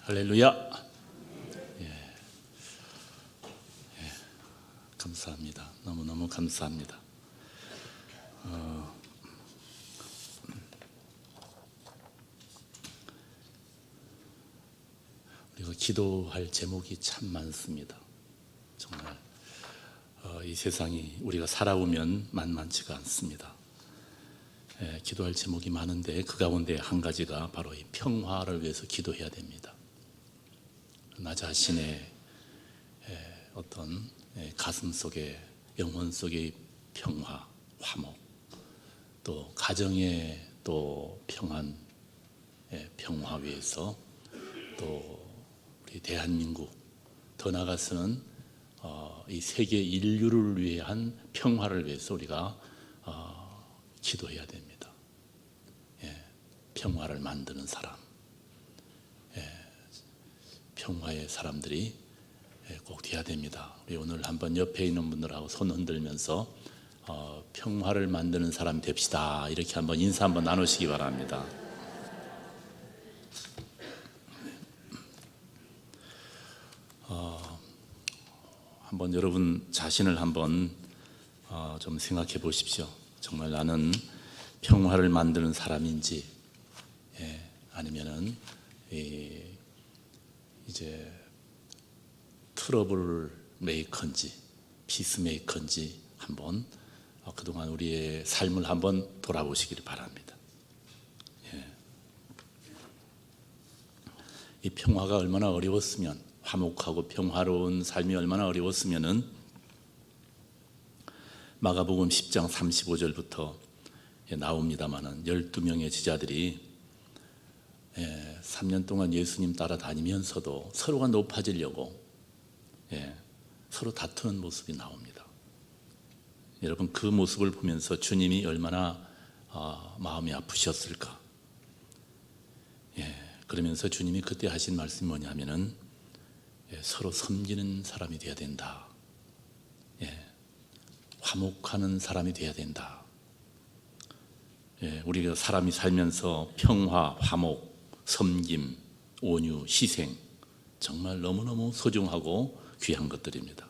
할렐루야. 감사합니다. 너무너무 감사합니다. 우리가 기도할 제목이 참 많습니다. 정말 이 세상이 우리가 살아오면 만만치가 않습니다. 기도할 제목이 많은데 그 가운데 한 가지가 바로 이 평화를 위해서 기도해야 됩니다. 나 자신의 어떤 가슴 속에, 영혼 속의 평화, 화목, 또 가정의 또 평안, 평화 위해서, 또 우리 대한민국, 더 나아가서는 이 세계 인류를 위한 평화를 위해서 우리가 기도해야 됩니다. 평화를 만드는 사람, 평화의 사람들이 꼭 돼야 됩니다. 우리 오늘 한번 옆에 있는 분들하고 손 흔들면서 평화를 만드는 사람 됩시다. 이렇게 한번 인사 한번 나누시기 바랍니다. 한번 여러분 자신을 한번 좀 생각해 보십시오. 정말 나는 평화를 만드는 사람인지, 아니면은 이제 트러블 메이커인지 피스메이커인지 한번 그동안 우리의 삶을 한번 돌아보시기를 바랍니다. 이 평화가 얼마나 어려웠으면, 화목하고 평화로운 삶이 얼마나 어려웠으면은 마가복음 10장 35절부터 나옵니다마는 12명의 제자들이 3년 동안 예수님 따라다니면서도 서로가 높아지려고 서로 다투는 모습이 나옵니다. 여러분, 그 모습을 보면서 주님이 얼마나 마음이 아프셨을까. 그러면서 주님이 그때 하신 말씀이 뭐냐면은 서로 섬기는 사람이 되어야 된다. 화목하는 사람이 되어야 된다. 우리가 사람이 살면서 평화, 화목, 섬김, 온유, 희생, 정말 너무너무 소중하고 귀한 것들입니다.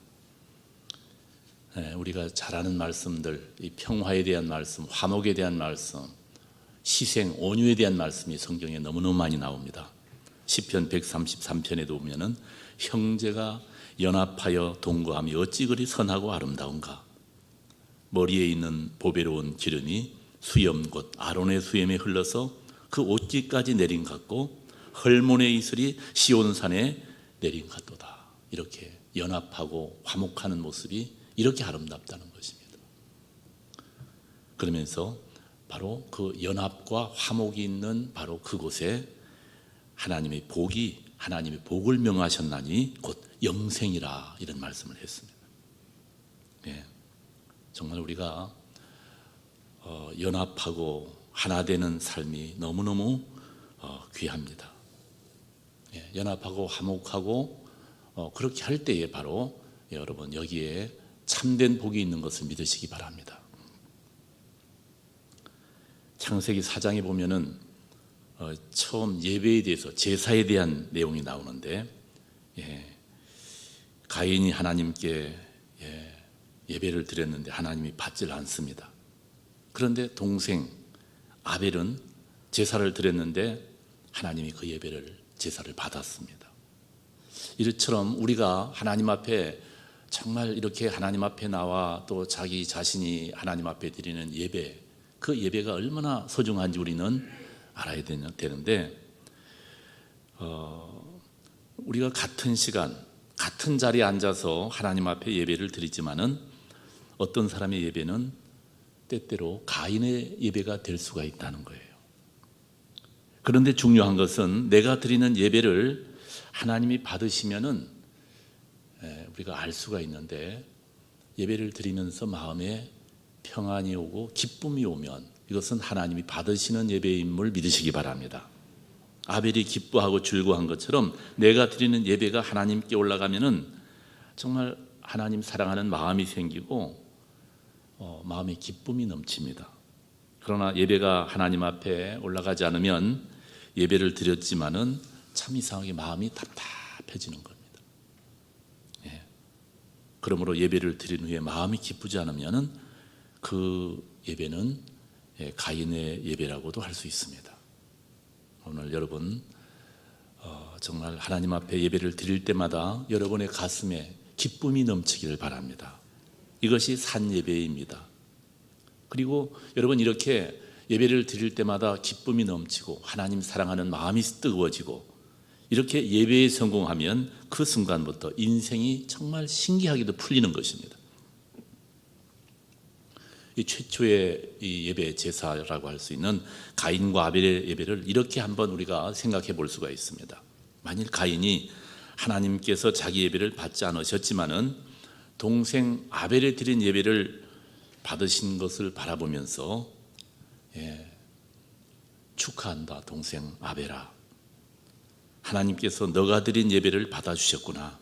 우리가 잘 아는 말씀들, 이 평화에 대한 말씀, 화목에 대한 말씀, 희생, 온유에 대한 말씀이 성경에 너무너무 많이 나옵니다. 시편 133편에도 보면은 형제가 연합하여 동거함이 어찌 그리 선하고 아름다운가. 머리에 있는 보배로운 기름이 수염 곧 아론의 수염에 흘러서 그 옷깃까지 내린 같고 헐몬의 이슬이 시온산에 내린 같도다. 이렇게 연합하고 화목하는 모습이 이렇게 아름답다는 것입니다. 그러면서 바로 그 연합과 화목이 있는 바로 그곳에 하나님의 복을 명하셨나니 곧 영생이라, 이런 말씀을 했습니다. 정말 우리가 연합하고 하나 되는 삶이 너무너무 귀합니다. 연합하고 화목하고 그렇게 할 때에 바로 여러분 여기에 참된 복이 있는 것을 믿으시기 바랍니다. 창세기 4장에 보면은 처음 예배에 대해서, 제사에 대한 내용이 나오는데 가인이 하나님께 예배를 드렸는데 하나님이 받질 않습니다. 그런데 동생 아벨은 제사를 드렸는데 하나님이 그 제사를 받았습니다. 이처럼 우리가 하나님 앞에 정말 이렇게 하나님 앞에 나와 또 자기 자신이 하나님 앞에 드리는 예배, 그 예배가 얼마나 소중한지 우리는 알아야 되는데 우리가 같은 시간, 같은 자리에 앉아서 하나님 앞에 예배를 드리지만은 어떤 사람의 예배는 때때로 가인의 예배가 될 수가 있다는 거예요. 그런데 중요한 것은 내가 드리는 예배를 하나님이 받으시면은 우리가 알 수가 있는데, 예배를 드리면서 마음에 평안이 오고 기쁨이 오면 이것은 하나님이 받으시는 예배임을 믿으시기 바랍니다. 아벨이 기뻐하고 즐거워한 것처럼 내가 드리는 예배가 하나님께 올라가면은 정말 하나님 사랑하는 마음이 생기고 마음의 기쁨이 넘칩니다. 그러나 예배가 하나님 앞에 올라가지 않으면 예배를 드렸지만은 참 이상하게 마음이 답답해지는 겁니다. 예. 그러므로 예배를 드린 후에 마음이 기쁘지 않으면 그 예배는 가인의 예배라고도 할 수 있습니다. 오늘 여러분 정말 하나님 앞에 예배를 드릴 때마다 여러분의 가슴에 기쁨이 넘치기를 바랍니다. 이것이 산 예배입니다. 그리고 여러분 이렇게 예배를 드릴 때마다 기쁨이 넘치고 하나님 사랑하는 마음이 뜨거워지고 이렇게 예배에 성공하면 그 순간부터 인생이 정말 신기하게도 풀리는 것입니다. 이 최초의 이 예배 제사라고 할 수 있는 가인과 아벨의 예배를 이렇게 한번 우리가 생각해 볼 수가 있습니다. 만일 가인이 하나님께서 자기 예배를 받지 않으셨지만은 동생 아벨에 드린 예배를 받으신 것을 바라보면서 축하한다 동생 아벨아, 하나님께서 너가 드린 예배를 받아주셨구나.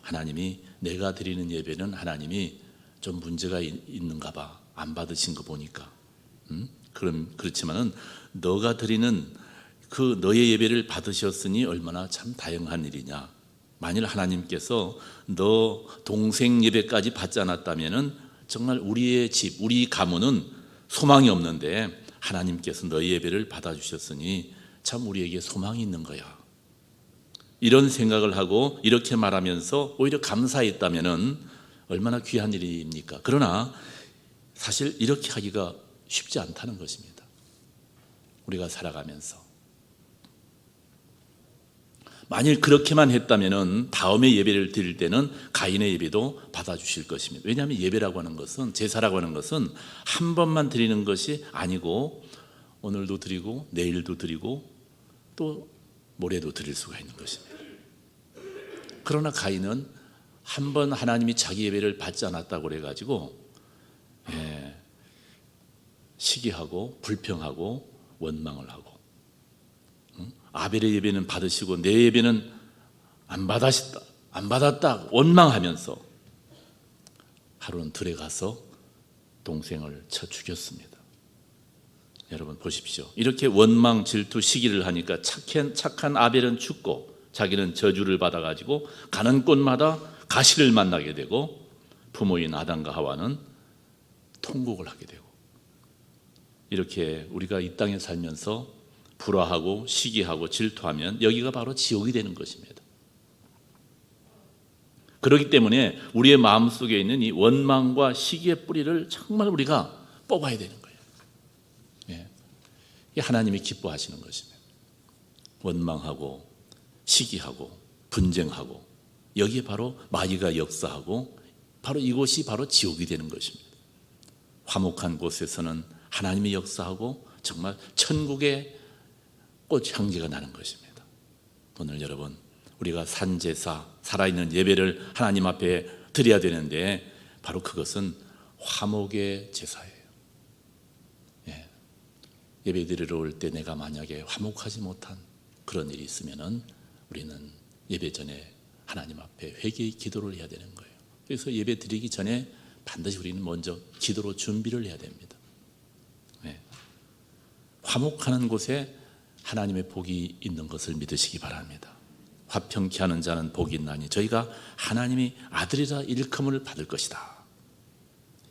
하나님이 내가 드리는 예배는 하나님이 좀 문제가 있는가 봐. 안 받으신 거 보니까. 그렇지만은 너가 드리는 그 너의 예배를 받으셨으니 얼마나 참 다행한 일이냐. 만일 하나님께서 너 동생 예배까지 받지 않았다면은 정말 우리의 집, 우리 가문은 소망이 없는데 하나님께서 너의 예배를 받아주셨으니 참 우리에게 소망이 있는 거야. 이런 생각을 하고 이렇게 말하면서 오히려 감사했다면은 얼마나 귀한 일입니까? 그러나 사실 이렇게 하기가 쉽지 않다는 것입니다. 우리가 살아가면서 만일 그렇게만 했다면은 다음에 예배를 드릴 때는 가인의 예배도 받아주실 것입니다. 왜냐하면 예배라고 하는 것은, 제사라고 하는 것은 한 번만 드리는 것이 아니고 오늘도 드리고 내일도 드리고 또 모레도 드릴 수가 있는 것입니다. 그러나 가인은 한 번 하나님이 자기 예배를 받지 않았다고 그래가지고 시기하고 불평하고 원망을 하고, 아벨의 예배는 받으시고 내 예배는 안 받았다 원망하면서 하루는 들에 가서 동생을 쳐 죽였습니다. 여러분 보십시오. 이렇게 원망, 질투, 시기를 하니까 착한 아벨은 죽고 자기는 저주를 받아가지고 가는 곳마다 가시를 만나게 되고 부모인 아담과 하와는 통곡을 하게 되고, 이렇게 우리가 이 땅에 살면서 불화하고 시기하고 질투하면 여기가 바로 지옥이 되는 것입니다. 그렇기 때문에 우리의 마음속에 있는 이 원망과 시기의 뿌리를 정말 우리가 뽑아야 되는 거예요. 이게 하나님이 기뻐하시는 것입니다. 원망하고 시기하고 분쟁하고 여기에 바로 마귀가 역사하고 바로 이곳이 바로 지옥이 되는 것입니다. 화목한 곳에서는 하나님이 역사하고 정말 천국의 꽃 향기가 나는 것입니다. 오늘 여러분 우리가 산제사, 살아있는 예배를 하나님 앞에 드려야 되는데 바로 그것은 화목의 제사예요. 예배 드리러 올 때 내가 만약에 화목하지 못한 그런 일이 있으면은 우리는 예배 전에 하나님 앞에 회개의 기도를 해야 되는 거예요. 그래서 예배 드리기 전에 반드시 우리는 먼저 기도로 준비를 해야 됩니다. 화목하는 곳에 하나님의 복이 있는 것을 믿으시기 바랍니다. 화평케 하는 자는 복이 있나니 저희가 하나님이 아들이라 일컬음을 받을 것이다.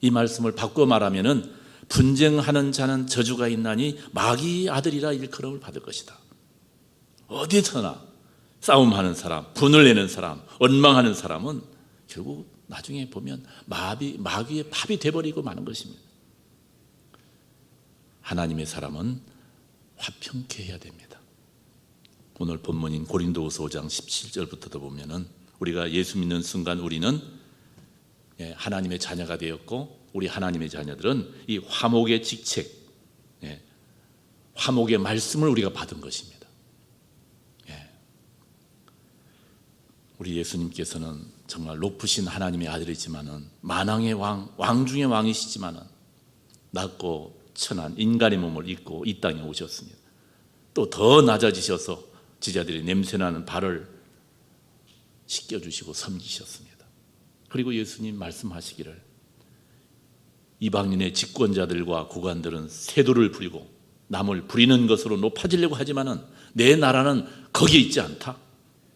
이 말씀을 바꿔 말하면은 분쟁하는 자는 저주가 있나니 마귀 아들이라 일컬음을 받을 것이다. 어디서나 싸움하는 사람, 분을 내는 사람, 원망하는 사람은 결국 나중에 보면 마귀의 밥이 돼버리고 마는 것입니다. 하나님의 사람은 화평케 해야 됩니다. 오늘 본문인 고린도후서 5장 17절부터도 보면은 우리가 예수 믿는 순간 우리는 하나님의 자녀가 되었고, 우리 하나님의 자녀들은 이 화목의 직책, 화목의 말씀을 우리가 받은 것입니다. 우리 예수님께서는 정말 높으신 하나님의 아들이지만은 만왕의 왕 중의 왕이시지만은 낮고 천한 인간의 몸을 입고 이 땅에 오셨습니다. 또 더 낮아지셔서 제자들이 냄새나는 발을 씻겨주시고 섬기셨습니다. 그리고 예수님 말씀하시기를 이방인의 집권자들과 고관들은 세도를 부리고 남을 부리는 것으로 높아지려고 하지만은 내 나라는 거기에 있지 않다.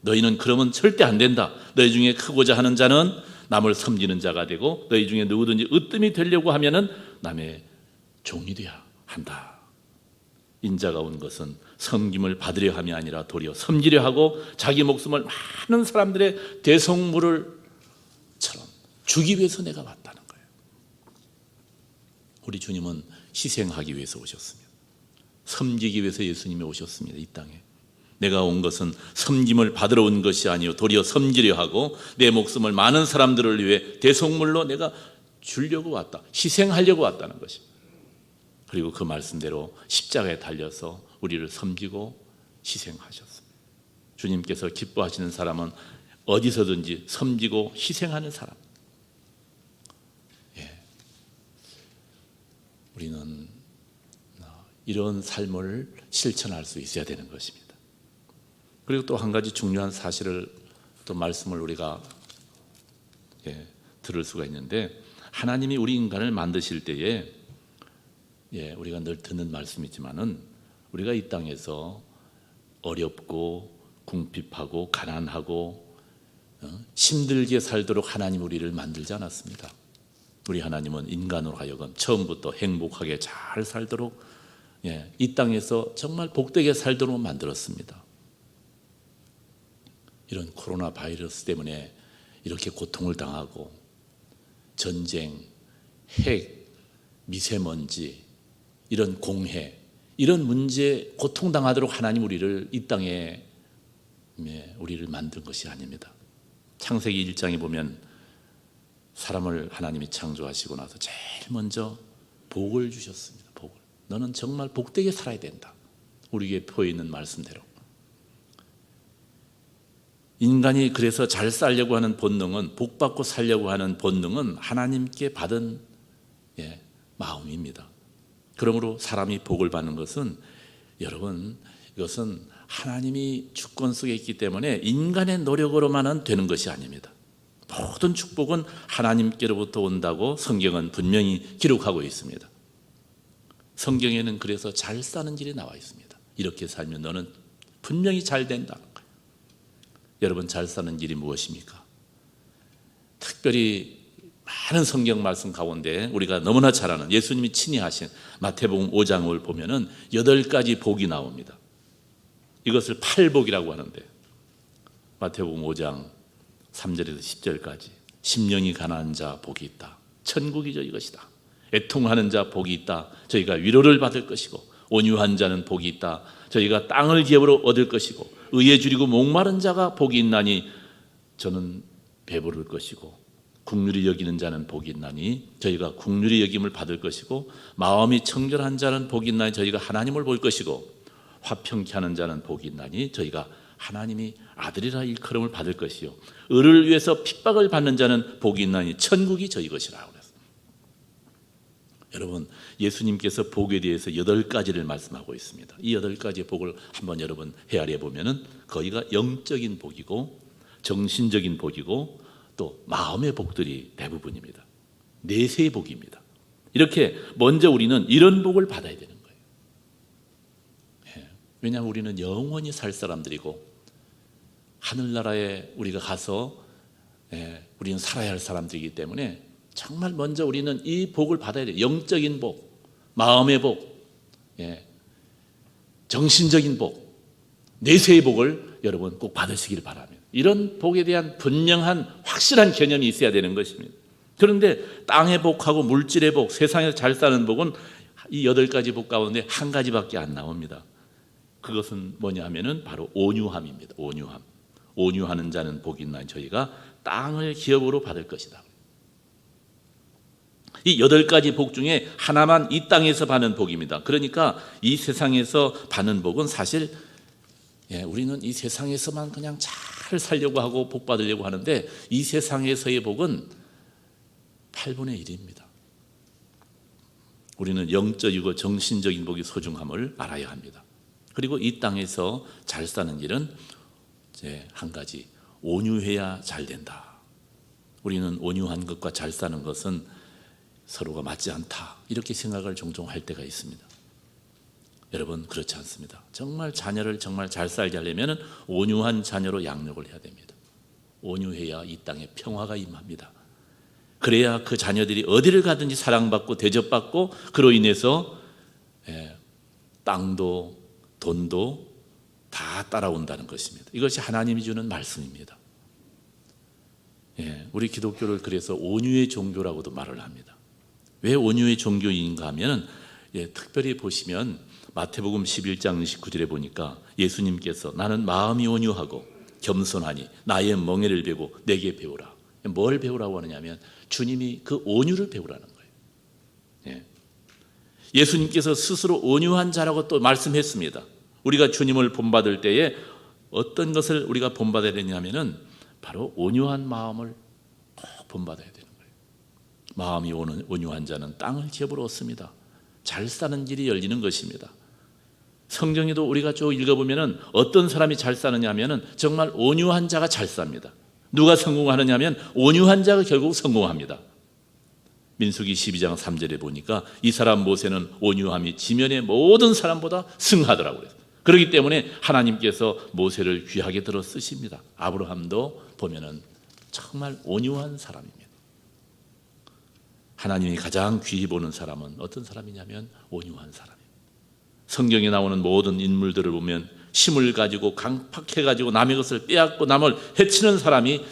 너희는 그러면 절대 안 된다. 너희 중에 크고자 하는 자는 남을 섬기는 자가 되고 너희 중에 누구든지 으뜸이 되려고 하면은 남의 종이 되어야 한다. 인자가 온 것은 섬김을 받으려 함이 아니라 도리어 섬기려 하고 자기 목숨을 많은 사람들의 대성물을처럼 주기 위해서 내가 왔다는 거예요. 우리 주님은 희생하기 위해서 오셨습니다. 섬기기 위해서 예수님이 오셨습니다. 이 땅에. 내가 온 것은 섬김을 받으러 온 것이 아니요 도리어 섬기려 하고 내 목숨을 많은 사람들을 위해 대속물로 내가 주려고 왔다. 희생하려고 왔다는 것입니다. 그리고 그 말씀대로 십자가에 달려서 우리를 섬기고 희생하셨습니다. 주님께서 기뻐하시는 사람은 어디서든지 섬기고 희생하는 사람. 우리는 이런 삶을 실천할 수 있어야 되는 것입니다. 그리고 또 한 가지 중요한 사실을 또 말씀을 우리가 들을 수가 있는데 하나님이 우리 인간을 만드실 때에 우리가 늘 듣는 말씀이지만은 우리가 이 땅에서 어렵고 궁핍하고 가난하고 힘들게 살도록 하나님 우리를 만들지 않았습니다. 우리 하나님은 인간으로 하여금 처음부터 행복하게 잘 살도록 이 땅에서 정말 복되게 살도록 만들었습니다. 이런 코로나 바이러스 때문에 이렇게 고통을 당하고 전쟁, 핵, 미세먼지, 이런 공해, 이런 문제에 고통당하도록 하나님 우리를 이 땅에 우리를 만든 것이 아닙니다. 창세기 1장에 보면 사람을 하나님이 창조하시고 나서 제일 먼저 복을 주셨습니다. 복을. 너는 정말 복되게 살아야 된다. 우리에게 포해 있는 말씀대로. 인간이 그래서 잘 살려고 하는 본능은 복받고 살려고 하는 본능은 하나님께 받은 마음입니다. 그러므로 사람이 복을 받는 것은 여러분 이것은 하나님이 주권 속에 있기 때문에 인간의 노력으로만은 되는 것이 아닙니다. 모든 축복은 하나님께로부터 온다고 성경은 분명히 기록하고 있습니다. 성경에는 그래서 잘 사는 길이 나와 있습니다. 이렇게 살면 너는 분명히 잘 된다. 여러분 잘 사는 길이 무엇입니까? 특별히 많은 성경 말씀 가운데 우리가 너무나 잘 아는 예수님이 친히 하신 마태복음 5장을 보면은 8가지 복이 나옵니다. 이것을 팔복이라고 하는데 마태복음 5장 3절에서 10절까지 심령이 가난한 자 복이 있다. 천국이 저이것이다. 애통하는 자 복이 있다. 저희가 위로를 받을 것이고 온유한 자는 복이 있다. 저희가 땅을 기업으로 얻을 것이고 의에 줄이고 목마른 자가 복이 있나니 저는 배부를 것이고 국률이 여기는 자는 복이 있나니 저희가 국률이 여김을 받을 것이고 마음이 청결한 자는 복이 있나니 저희가 하나님을 볼 것이고 화평케 하는 자는 복이 있나니 저희가 하나님이 아들이라 일컬음을 받을 것이요 의를 위해서 핍박을 받는 자는 복이 있나니 천국이 저희 것이라고 그랬어요. 여러분 예수님께서 복에 대해서 8가지를 말씀하고 있습니다. 이 8가지 복을 한번 여러분 헤아려 보면은 거기가 영적인 복이고 정신적인 복이고 또 마음의 복들이 대부분입니다. 내세의 복입니다. 이렇게 먼저 우리는 이런 복을 받아야 되는 거예요. 왜냐하면 우리는 영원히 살 사람들이고 하늘나라에 우리가 가서 우리는 살아야 할 사람들이기 때문에 정말 먼저 우리는 이 복을 받아야 돼요. 영적인 복, 마음의 복, 정신적인 복, 내세의 복을 여러분 꼭 받으시길 바랍니다. 이런 복에 대한 분명한 확실한 개념이 있어야 되는 것입니다. 그런데 땅의 복하고 물질의 복, 세상에서 잘 사는 복은 이 8가지 복 가운데 한 가지밖에 안 나옵니다. 그것은 뭐냐 하면은 바로 온유함입니다. 온유함. 온유하는 자는 복이 있나니 저희가 땅을 기업으로 받을 것이다. 이 8가지 복 중에 하나만 이 땅에서 받는 복입니다. 그러니까 이 세상에서 받는 복은 사실 우리는 이 세상에서만 그냥 잘 살려고 하고 복 받으려고 하는데 이 세상에서의 복은 8분의 1입니다. 우리는 영적이고 정신적인 복이 소중함을 알아야 합니다. 그리고 이 땅에서 잘 사는 길은 이제 한 가지, 온유해야 잘 된다. 우리는 온유한 것과 잘 사는 것은 서로가 맞지 않다. 이렇게 생각을 종종 할 때가 있습니다. 여러분 그렇지 않습니다. 정말 자녀를 정말 잘 살게 하려면 온유한 자녀로 양육을 해야 됩니다. 온유해야 이 땅에 평화가 임합니다. 그래야 그 자녀들이 어디를 가든지 사랑받고 대접받고 그로 인해서 땅도 돈도 다 따라온다는 것입니다. 이것이 하나님이 주는 말씀입니다. 우리 기독교를 그래서 온유의 종교라고도 말을 합니다. 왜 온유의 종교인가 하면 특별히 보시면 마태복음 11장 29절에 보니까 예수님께서 나는 마음이 온유하고 겸손하니 나의 멍에를 베고 내게 배우라. 뭘 배우라고 하느냐면 주님이 그 온유를 배우라는 거예요. 예수님께서 스스로 온유한 자라고 또 말씀했습니다. 우리가 주님을 본받을 때에 어떤 것을 우리가 본받아야 되냐면은 바로 온유한 마음을 꼭 본받아야 되는 거예요. 마음이 온유한 자는 땅을 기업으로 얻습니다. 잘 사는 길이 열리는 것입니다. 성경에도 우리가 쭉 읽어보면은 어떤 사람이 잘 사느냐 하면은 정말 온유한 자가 잘 삽니다. 누가 성공하느냐 하면 온유한 자가 결국 성공합니다. 민수기 12장 3절에 보니까 이 사람 모세는 온유함이 지면의 모든 사람보다 승하더라고요. 그렇기 때문에 하나님께서 모세를 귀하게 들어 쓰십니다. 아브라함도 보면은 정말 온유한 사람입니다. 하나님이 가장 귀히 보는 사람은 어떤 사람이냐면 온유한 사람입니다. 성경에 나오는 모든 인물들을 보면 힘을 가지고 강팍해가지고 남의 것을 빼앗고 남을 해치는 사람이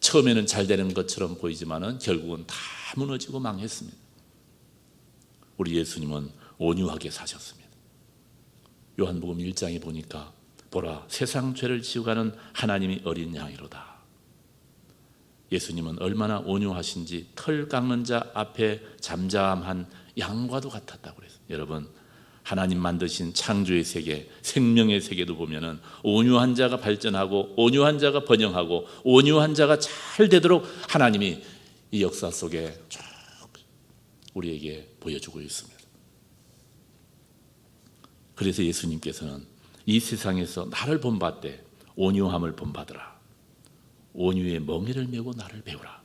처음에는 잘 되는 것처럼 보이지만은 결국은 다 무너지고 망했습니다. 우리 예수님은 온유하게 사셨습니다. 요한복음 1장에 보니까 보라 세상 죄를 지고 가는 하나님이 어린 양이로다. 예수님은 얼마나 온유하신지 털 깎는 자 앞에 잠잠한 양과도 같았다고 그랬어요. 여러분 하나님 만드신 창조의 세계, 생명의 세계도 보면은 온유한 자가 발전하고 온유한 자가 번영하고 온유한 자가 잘 되도록 하나님이 이 역사 속에 쭉 우리에게 보여주고 있습니다. 그래서 예수님께서는 이 세상에서 나를 본받되 온유함을 본받으라. 온유의 멍에를 메고 나를 배우라.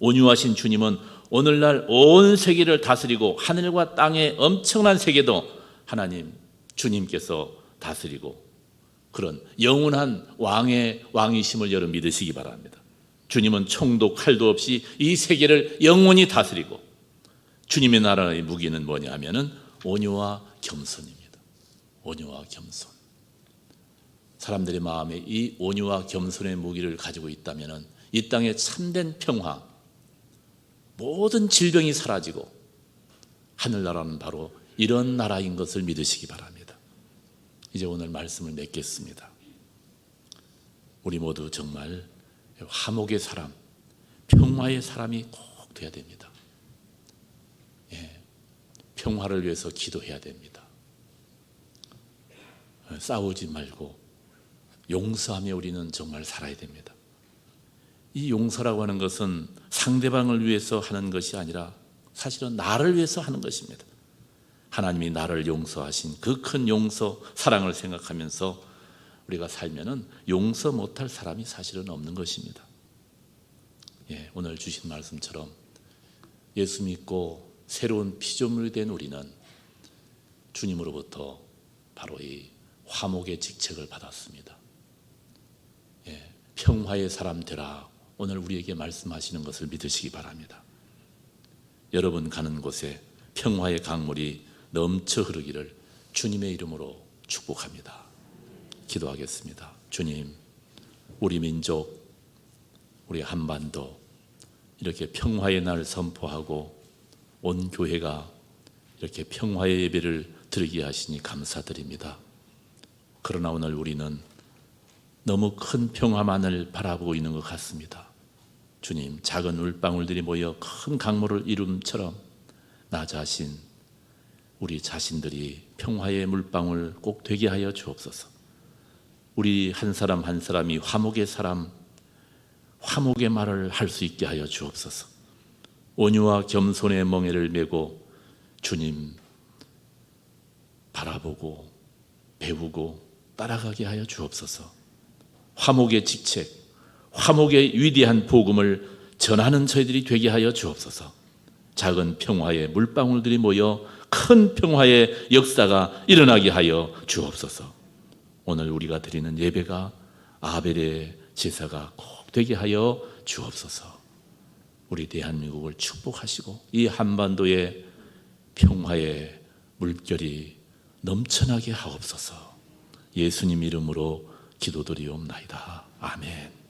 온유하신 주님은 오늘날 온 세계를 다스리고 하늘과 땅의 엄청난 세계도 하나님 주님께서 다스리고 그런 영원한 왕이심을 여러분 믿으시기 바랍니다. 주님은 총도 칼도 없이 이 세계를 영원히 다스리고 주님의 나라의 무기는 뭐냐 하면은 온유와 겸손입니다. 온유와 겸손. 사람들의 마음에 이 온유와 겸손의 무기를 가지고 있다면은 이 땅에 참된 평화, 모든 질병이 사라지고 하늘나라는 바로 이런 나라인 것을 믿으시기 바랍니다. 이제 오늘 말씀을 맺겠습니다. 우리 모두 정말 화목의 사람, 평화의 사람이 꼭 돼야 됩니다. 평화를 위해서 기도해야 됩니다. 싸우지 말고 용서하며 우리는 정말 살아야 됩니다. 이 용서라고 하는 것은 상대방을 위해서 하는 것이 아니라 사실은 나를 위해서 하는 것입니다. 하나님이 나를 용서하신 그 큰 용서, 사랑을 생각하면서 우리가 살면은 용서 못할 사람이 사실은 없는 것입니다. 오늘 주신 말씀처럼 예수 믿고 새로운 피조물이 된 우리는 주님으로부터 바로 이 화목의 직책을 받았습니다. 평화의 사람 되라. 오늘 우리에게 말씀하시는 것을 믿으시기 바랍니다. 여러분 가는 곳에 평화의 강물이 넘쳐 흐르기를 주님의 이름으로 축복합니다. 기도하겠습니다. 주님, 우리 민족, 우리 한반도 이렇게 평화의 날 선포하고 온 교회가 이렇게 평화의 예배를 드리게 하시니 감사드립니다. 그러나 오늘 우리는 너무 큰 평화만을 바라보고 있는 것 같습니다. 주님, 작은 물방울들이 모여 큰 강물을 이룸처럼 나 자신, 우리 자신들이 평화의 물방울 꼭 되게 하여 주옵소서. 우리 한 사람 한 사람이 화목의 사람, 화목의 말을 할 수 있게 하여 주옵소서. 온유와 겸손의 멍에를 메고 주님 바라보고 배우고 따라가게 하여 주옵소서. 화목의 직책, 화목의 위대한 복음을 전하는 저희들이 되게 하여 주옵소서. 작은 평화의 물방울들이 모여 큰 평화의 역사가 일어나게 하여 주옵소서. 오늘 우리가 드리는 예배가 아벨의 제사가 꼭 되게 하여 주옵소서. 우리 대한민국을 축복하시고 이 한반도의 평화의 물결이 넘쳐나게 하옵소서. 예수님 이름으로 기도드리옵나이다. 아멘.